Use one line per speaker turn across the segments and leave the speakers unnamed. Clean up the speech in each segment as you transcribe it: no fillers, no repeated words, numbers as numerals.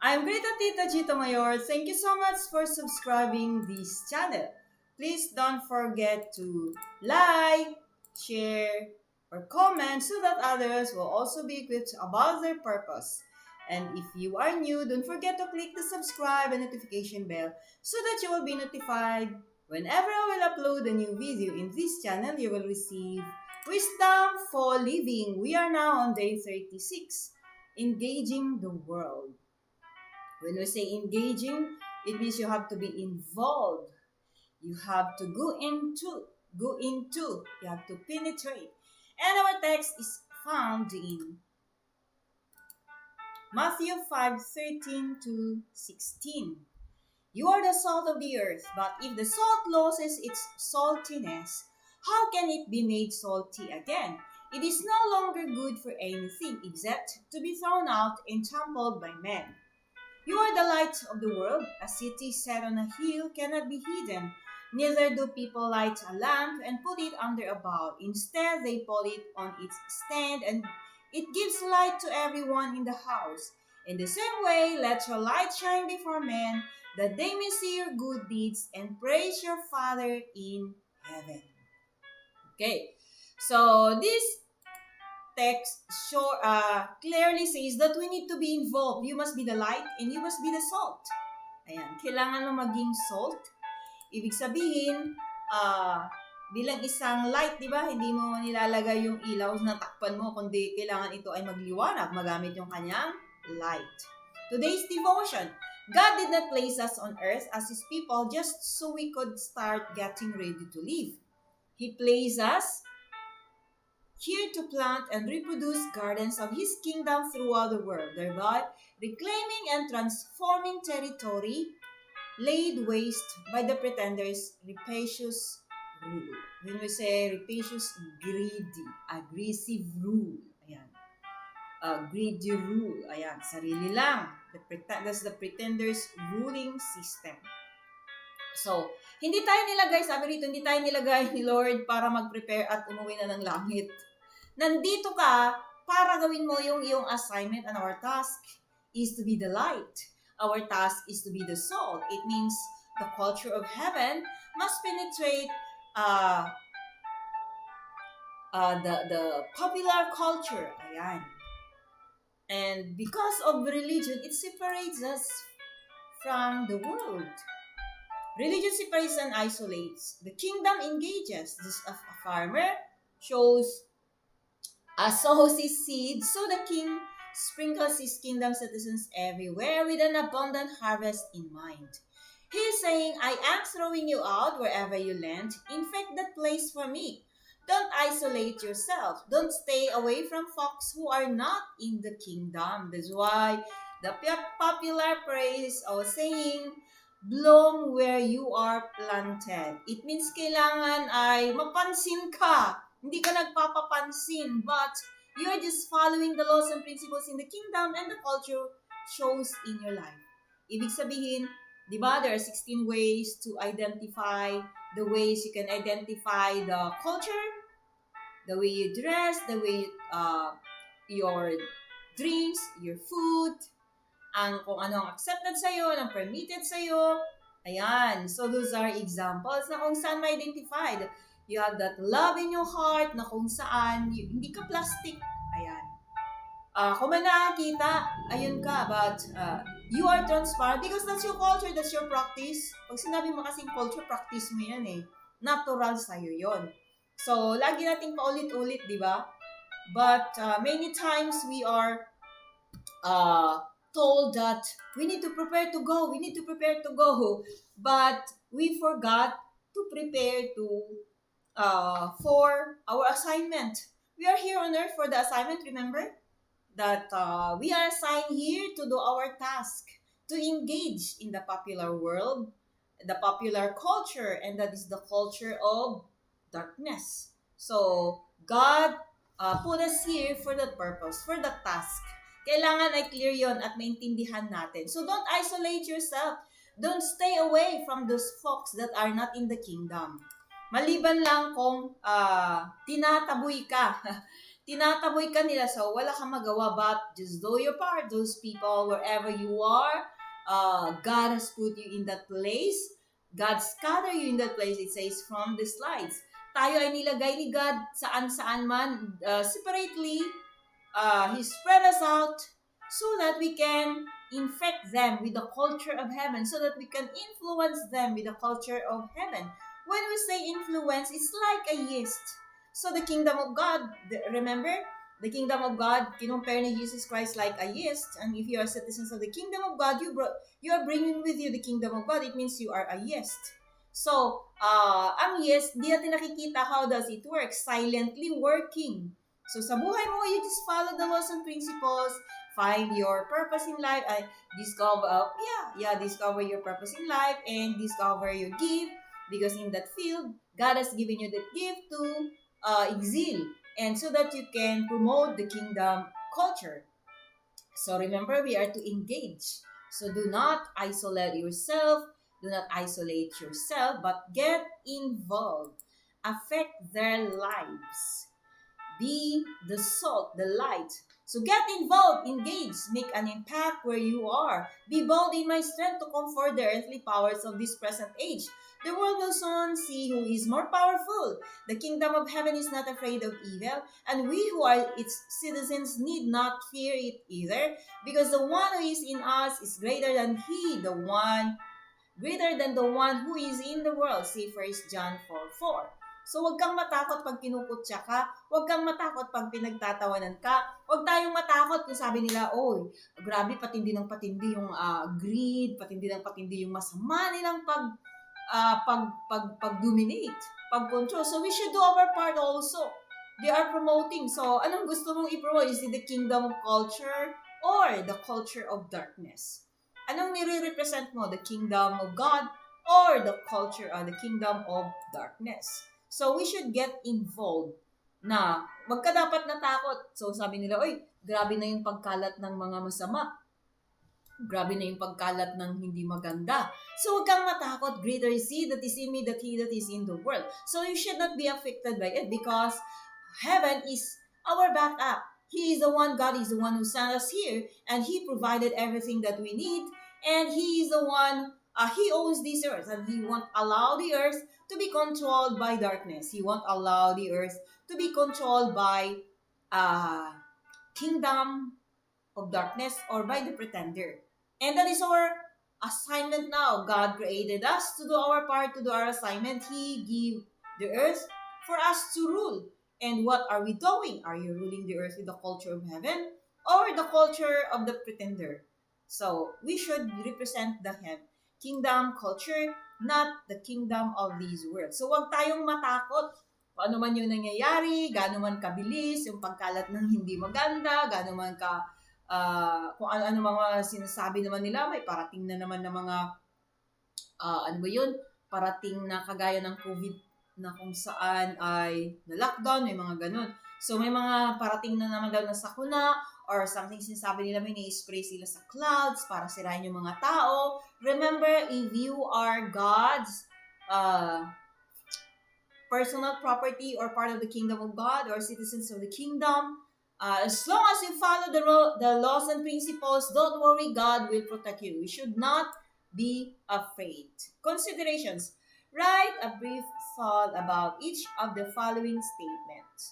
I'm Greta Tita Gita Mayor. Thank you so much for subscribing this channel. Please don't forget to like, share, or comment so that others will also be equipped about their purpose. And if you are new, don't forget to click the subscribe and notification bell so that you will be notified whenever I will upload a new video in this channel. You will receive wisdom for living. We are now on day 36, engaging the world. When we say engaging, it means you have to be involved. You have to you have to penetrate. And our text is found in Matthew 5:13 to 16. You are the salt of the earth, but if the salt loses its saltiness, how can it be made salty again? It is no longer good for anything except to be thrown out and trampled by men. You are the light of the world. A city set on a hill cannot be hidden. Neither do people light a lamp and put it under a bowl. Instead, they put it on its stand, and it gives light to everyone in the house. In the same way, let your light shine before men, that they may see your good deeds and praise your Father in heaven. Okay, so this text clearly says that we need to be involved. You must be the light and you must be the salt. Ayan, kailangan mo maging salt. Ibig sabihin, bilang isang light, di ba? Hindi mo nilalagay yung ilaw na takpan mo, kundi kailangan ito ay magliwanag, magamit yung kanyang light. Today's devotion. God did not place us on earth as His people just so we could start getting ready to live. He placed us here to plant and reproduce gardens of His kingdom throughout the world, thereby reclaiming and transforming territory laid waste by the pretenders' rapacious rule. When we say rapacious, greedy, aggressive rule. Ayan. Greedy rule. Ayan, sarili lang. That's the pretenders' ruling system. So, hindi tayo nilagay, sabi rito, hindi tayo nilagay ni Lord para mag-prepare at umuwi na ng langit. Nandito ka para gawin mo yung iyong assignment, and our task is to be the light. Our task is to be the salt. It means the culture of heaven must penetrate the popular culture. Ayan. And because of religion, it separates us from the world. Religion separates and isolates. The kingdom engages. A farmer sows his seed, so the king sprinkles his kingdom citizens everywhere with an abundant harvest in mind. He is saying, I am throwing you out wherever you land. Infect that place for me. Don't isolate yourself. Don't stay away from folks who are not in the kingdom. That's why the popular phrase or saying, bloom where you are planted. It means kailangan ay mapansin ka. Hindi ka nagpapapansin, but you're just following the laws and principles in the kingdom and the culture shows in your life. Ibig sabihin, di ba, there are 16 ways to identify the ways you can identify the culture, the way you dress, the way your drinks, your food, kung ano ang accepted sa'yo, ang permitted sa'yo. Ayan. So, those are examples na kung saan ma-identified. You have that love in your heart na kung saan hindi ka plastic. Ayan. Kung may nakakita, ayun ka, but you are transparent because that's your culture, that's your practice. Pag sinabi mo kasing culture, practice mo yan eh. Natural sa'yo yon. So, lagi nating paulit-ulit, di ba? But many times we are told that we need to prepare to go, but we forgot to prepare for our assignment. We are here on earth for the assignment, remember? That we are assigned here to do our task, to engage in the popular world, the popular culture, and that is the culture of darkness. So, God put us here for that purpose, for that task. Kailangan ay clear yon at maintindihan natin. So don't isolate yourself. Don't stay away from those folks that are not in the kingdom. Maliban lang kung tinataboy ka. tinataboy ka nila, so wala kang magawa but just do your part. Those people, wherever you are, God has put you in that place. God scattered you in that place, it says from the slides. Tayo ay nilagay ni God saan-saan man, separately. He spread us out so that we can infect them with the culture of heaven, so that we can influence them with the culture of heaven. When we say influence, it's like a yeast. So the kingdom of God, remember? The kingdom of God, kinumpare ni Jesus Christ like a yeast. And if you are citizens of the kingdom of God, you are bringing with you the kingdom of God. It means you are a yeast. So, ang yeast, di natin nakikita how does it work. Silently working. So, sa buhay mo, you just follow the laws and principles, find your purpose in life, discover your purpose in life, and discover your gift, because in that field, God has given you that gift to exil, and so that you can promote the kingdom culture. So remember, we are to engage. So do not isolate yourself, but get involved, affect their lives. Be the salt, the light. So get involved, engage, make an impact where you are. Be bold in my strength to comfort the earthly powers of this present age. The world will soon see who is more powerful. The kingdom of heaven is not afraid of evil, and we who are its citizens need not fear it either, because the one who is in us is greater than the one who is in the world. See 1 John 4:4. So, huwag kang matakot pag kinukutya ka. Huwag kang matakot pag pinagtatawanan ka. Huwag tayong matakot kung sabi nila, oy, grabe, patindi ng patindi yung greed, patindi ng patindi yung masama nilang pag-dominate, pag-control. So, we should do our part also. They are promoting. So, anong gusto mong i-promote? Is it the kingdom of culture or the culture of darkness? Anong nire-represent mo? The kingdom of God or the culture or the kingdom of darkness? So, we should get involved na wag ka dapat natakot. So, sabi nila, oy, grabe na yung pagkalat ng mga masama. Grabe na yung pagkalat ng hindi maganda. So, huwag kang matakot. Greater is He that is in me than he that is in the world. So, you should not be affected by it, because heaven is our backup. He is the one, God is the one who sent us here, and He provided everything that we need, and He is the one, He owns this earth, and He won't allow the earth to be controlled by darkness. He won't allow the earth to be controlled by kingdom of darkness or by the pretender. And that is our assignment now. God created us to do our part, to do our assignment. He gave the earth for us to rule. And what are we doing? Are you ruling the earth with the culture of heaven or the culture of the pretender? So, we should represent the kingdom culture, not the kingdom of this world. So, wag tayong matakot. Kung ano man yung nangyayari, gaano man kabilis, yung pagkalat ng hindi maganda, gaano man kung ano mga sinasabi naman nila, may parating na naman na mga, parating na kagaya ng COVID na kung saan ay na-lockdown, may mga ganun. So, may mga parating na naman daw na sakuna, or something sinasabi nila, may na-spray sila sa clouds para sirain yung mga tao. Remember, if you are God's personal property or part of the kingdom of God or citizens of the kingdom, as long as you follow the laws and principles, don't worry, God will protect you. We should not be afraid. Considerations. Write a brief thought about each of the following statements.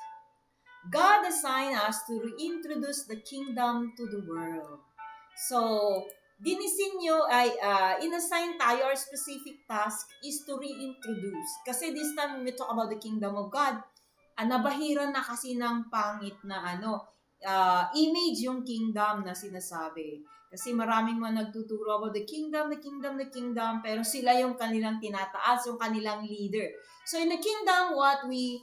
God assigned us to reintroduce the kingdom to the world. So, inassign tayo, our specific task is to reintroduce. Kasi this time, when we talk about the kingdom of God, nabahiran na kasi ng pangit na image yung kingdom na sinasabi. Kasi maraming mga nagtuturo about the kingdom, pero sila yung kanilang tinataas, yung kanilang leader. So in the kingdom, what we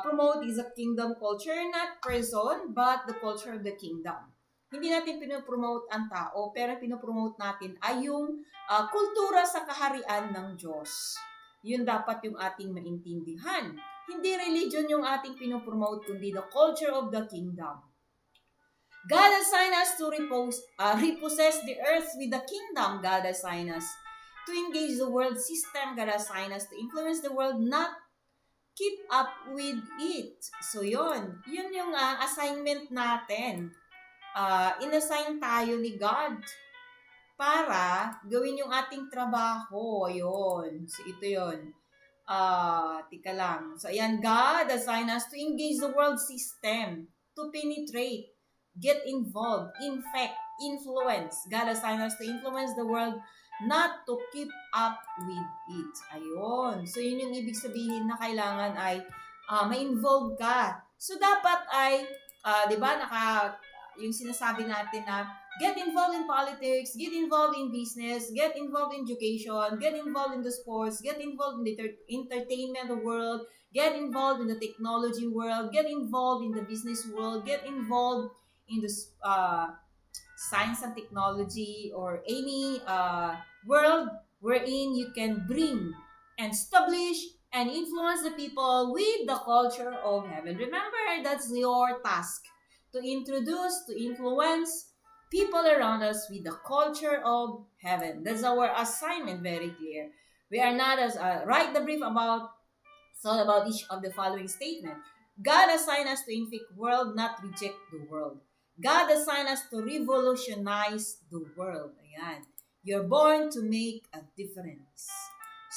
promote is a kingdom culture, not person, but the culture of the kingdom. Hindi natin pinopromote ang tao, pero pinopromote natin ay yung kultura sa kaharian ng Diyos. Yun dapat yung ating maintindihan. Hindi religion yung ating pinopromote, kundi the culture of the kingdom. God assigned us to repossess the earth with the kingdom. God assigned us to engage the world system. God assigned us to influence the world, not keep up with it. So, yun yung assignment natin. Inassign tayo ni God para gawin yung ating trabaho. Yun. So, ito yun. Tika lang. So, ayan, God assigned us to engage the world system, to penetrate, get involved, infect, influence. God assigned us to influence the world, not to keep up with it. Ayun. So, yun yung ibig sabihin na kailangan ay ma-involve ka. So, dapat ay, di ba, yung sinasabi natin na get involved in politics, get involved in business, get involved in education, get involved in the sports, get involved in the entertainment world, get involved in the technology world, get involved in the business world, get involved in the science and technology or any world wherein you can bring and establish and influence the people with the culture of heaven. Remember, that's your task, to introduce, to influence people around us with the culture of heaven. That's our assignment, very clear. We are not as write the brief about, it's all about each of the following statement. God assigned us to infect world, not reject the world. God assigned us to revolutionize the world. Ayan. You're born to make a difference.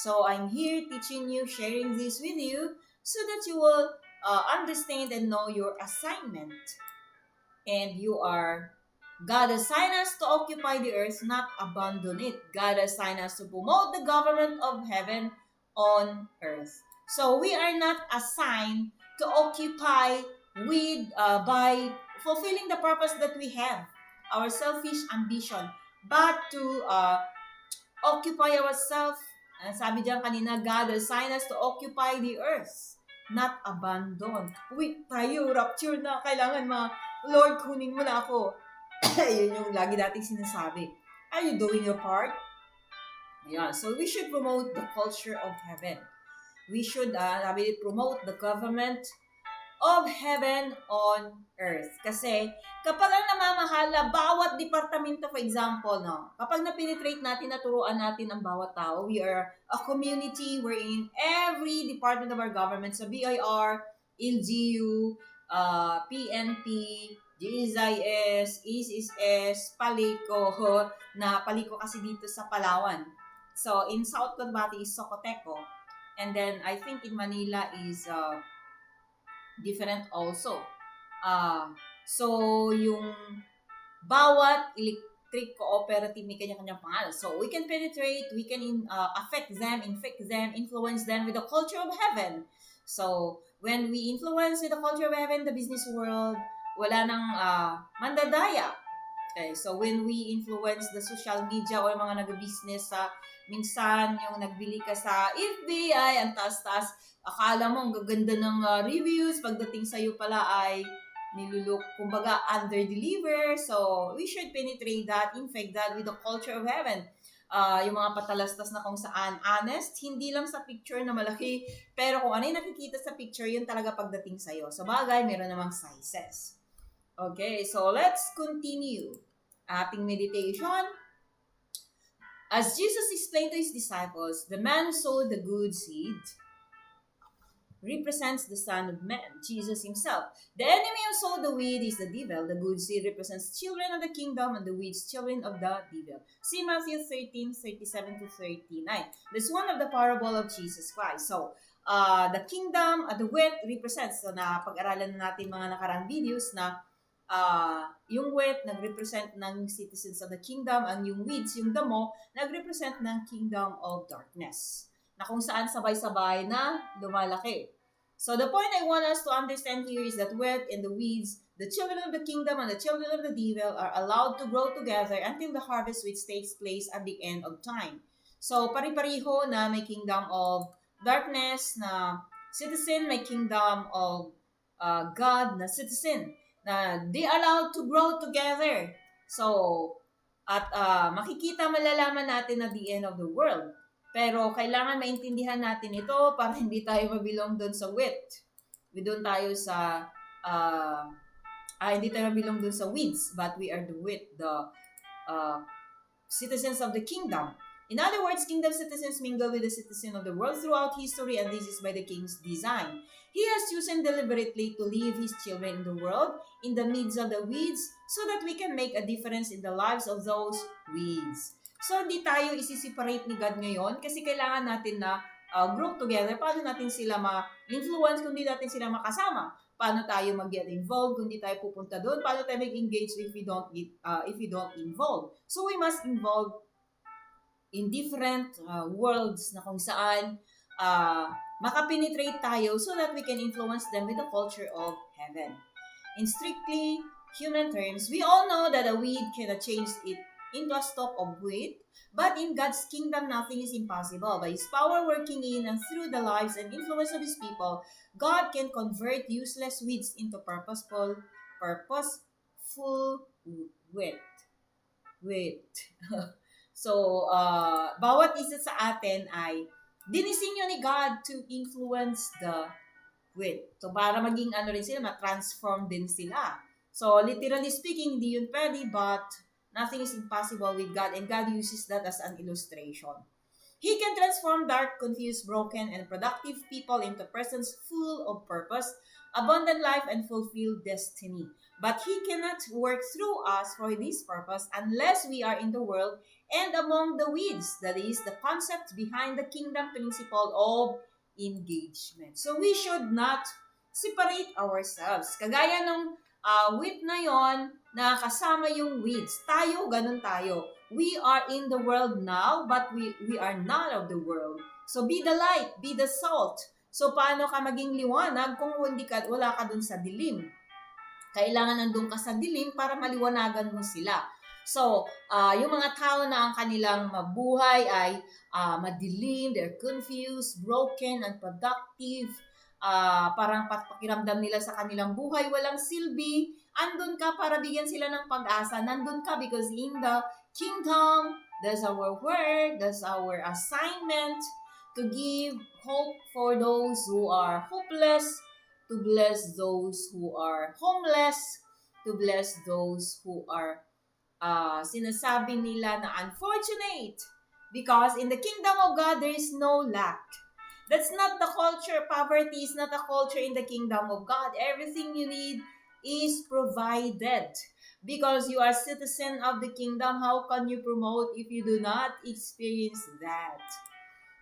So I'm here teaching you, sharing this with you so that you will understand and know your assignment. And God assigned us to occupy the earth, not abandon it. God assigned us to promote the government of heaven on earth. So we are not assigned to occupy by fulfilling the purpose that we have, our selfish ambition, but to occupy ourselves. And sabi diyan kanina, God assigned us to occupy the earth, not abandon. Wait, tayo, rapture na, kailangan Lord, kunin mo na ako. Yun yung lagi nating sinasabi. Are you doing your part? Yeah, so we should promote the culture of heaven. We should promote the government of heaven on earth. Kasi kapag ang namamahala, bawat departamento, for example, no, kapag na-penetrate natin, naturuan natin ang bawat tao, we are a community wherein every department of our government, sa BIR, LGU, PNP, GSIS, ESS, Paliko, na Paliko kasi dito sa Palawan. So, in South Cotabato is Socoteco. And then, I think in Manila is different also. So, yung bawat electric cooperative may kanya-kanyang pangalan. So, we can penetrate, we can affect them, infect them, influence them with the culture of heaven. So, when we influence with the culture of heaven, the business world, wala nang mandadaya. Okay, so when we influence the social media or mga nag-business minsan yung nagbili ka sa FBI, ang taas-taas, akala mo ang gaganda ng reviews, pagdating sa'yo pala ay kumbaga under-deliver. So, we should penetrate that, infect that with the culture of heaven. Yung mga patalastas na kung saan honest, hindi lang sa picture na malaki, pero kung ano yung nakikita sa picture, yun talaga pagdating sa'yo. Sa bagay, meron namang sizes. Okay, so let's continue ating meditation. As Jesus explained to his disciples, the man who sowed the good seed represents the Son of Man, Jesus himself. The enemy who sowed the weed is the devil. The good seed represents children of the kingdom, and the weeds children of the devil. See Matthew 13:37-39. This is one of the parable of Jesus Christ. So, the kingdom, the wheat represents, so na pag-aralan na natin mga nakarang videos na yung wheat nag-represent ng citizens of the kingdom, ang yung weeds, yung damo, nag-represent ng kingdom of darkness, na kung saan sabay-sabay na lumalaki. So the point I want us to understand here is that wheat and the weeds, the children of the kingdom and the children of the devil, are allowed to grow together until the harvest which takes place at the end of time. So pari-pariho na may kingdom of darkness na citizen, may kingdom of God na citizen, na they allowed to grow together. So, at makikita, malalaman natin at the end of the world. Pero kailangan maintindihan natin ito para hindi tayo mabilong doon sa wheat. Doon tayo sa, hindi tayo mabilong doon sa weeds, but we are the wheat, the citizens of the kingdom. In other words, kingdom citizens mingle with the citizen of the world throughout history, and this is by the king's design. He has chosen deliberately to leave his children in the world, in the midst of the weeds, so that we can make a difference in the lives of those weeds. So, hindi tayo isi-separate ni God ngayon kasi kailangan natin na group together. Paano natin sila ma-influence kung di natin sila makasama? Paano tayo mag-get involved kung di tayo pupunta doon? Paano tayo mag-engage if we don't involve? So, we must involve in different worlds na kung saan makapenetrate tayo so that we can influence them with the culture of heaven. In strictly human terms, we all know that a weed cannot change it into a stalk of wheat, but in God's kingdom, nothing is impossible. By His power working in and through the lives and influence of His people, God can convert useless weeds into purposeful wheat. Wheat. So, bawat isa sa atin ay dinisenyo ni God to influence the wheat. So, para maging rin sila, ma-transform din sila. So, literally speaking, hindi yun pwede, but nothing is impossible with God, and God uses that as an illustration. He can transform dark, confused, broken, and productive people into persons full of purpose, abundant life, and fulfilled destiny. But He cannot work through us for this purpose unless we are in the world and among the weeds. That is the concept behind the kingdom principle of engagement. So we should not separate ourselves. Kagaya nung wheat na yon na kasama yung weeds. Tayo, ganun tayo. We are in the world now, but we are not of the world. So be the light, be the salt. So paano ka maging liwanag kung wala ka dun sa dilim? Kailangan nandun ka sa dilim para maliwanagan mo sila. So, yung mga tao na ang kanilang buhay ay madilim, they're confused, broken, unproductive, parang pakiramdam nila sa kanilang buhay, walang silbi, andun ka para bigyan sila ng pag-asa. Nandun ka because in the kingdom, that's our work, that's our assignment to give hope for those who are hopeless, to bless those who are homeless, to bless those who are sinasabi nila na unfortunate. Because in the kingdom of God, there is no lack. That's not the culture. Poverty is not a culture in the kingdom of God. Everything you need is provided. Because you are citizen of the kingdom, how can you promote if you do not experience that?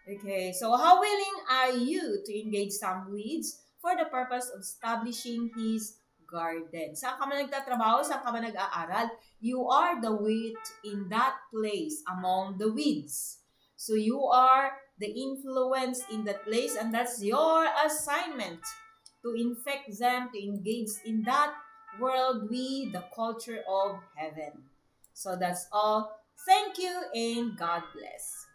Okay, so how willing are you to engage some weeds for the purpose of establishing His garden? Saan ka man nagtatrabaho? Saan ka man nag-aaral? You are the wheat in that place among the weeds. So you are the influence in that place, and that's your assignment to infect them, to engage in that world with the culture of heaven. So that's all. Thank you and God bless.